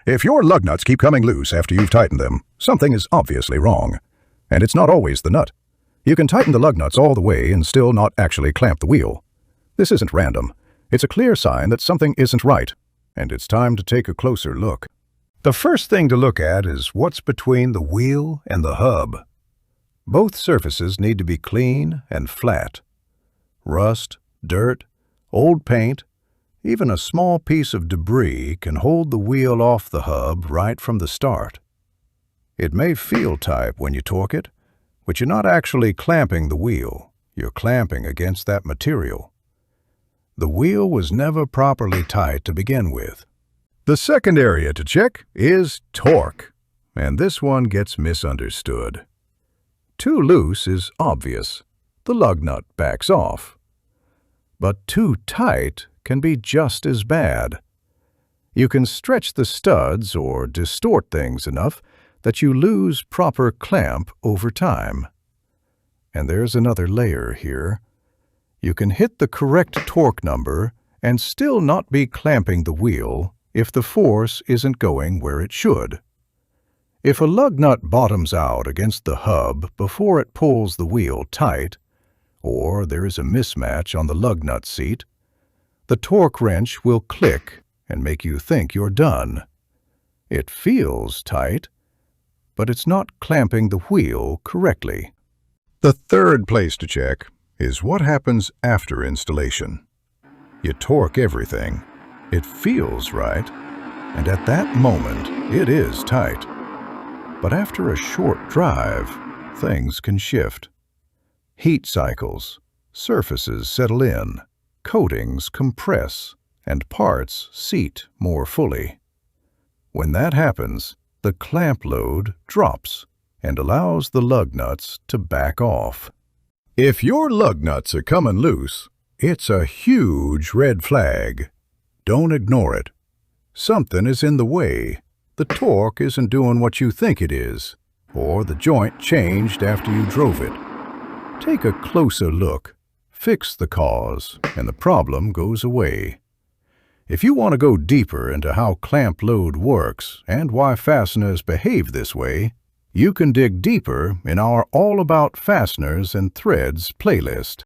If your lug nuts keep coming loose after you've tightened them, something is obviously wrong. And it's not always the nut. You can tighten the lug nuts all the way and still not actually clamp the wheel. This isn't random. It's a clear sign that something isn't right, and it's time to take a closer look. The first thing to look at is what's between the wheel and the hub. Both surfaces need to be clean and flat. Rust, dirt, old paint, even a small piece of debris can hold the wheel off the hub right from the start. It may feel tight when you torque it, but you're not actually clamping the wheel. You're clamping against that material. The wheel was never properly tight to begin with. The second area to check is torque, and this one gets misunderstood. Too loose is obvious. The lug nut backs off. But too tight can be just as bad. You can stretch the studs or distort things enough that you lose proper clamp over time. And there's another layer here. You can hit the correct torque number and still not be clamping the wheel if the force isn't going where it should. If a lug nut bottoms out against the hub before it pulls the wheel tight, or there is a mismatch on the lug nut seat, the torque wrench will click and make you think you're done. It feels tight, but it's not clamping the wheel correctly. The third place to check is what happens after installation. You torque everything. It feels right, and at that moment, it is tight. But after a short drive, things can shift. Heat cycles, surfaces settle in, coatings compress, and parts seat more fully. When that happens, the clamp load drops and allows the lug nuts to back off. If your lug nuts are coming loose, it's a huge red flag. Don't ignore it. Something is in the way. The torque isn't doing what you think it is, or the joint changed after you drove it. Take a closer look, fix the cause, and the problem goes away. If you want to go deeper into how clamp load works and why fasteners behave this way, you can dig deeper in our All About Fasteners and Threads playlist.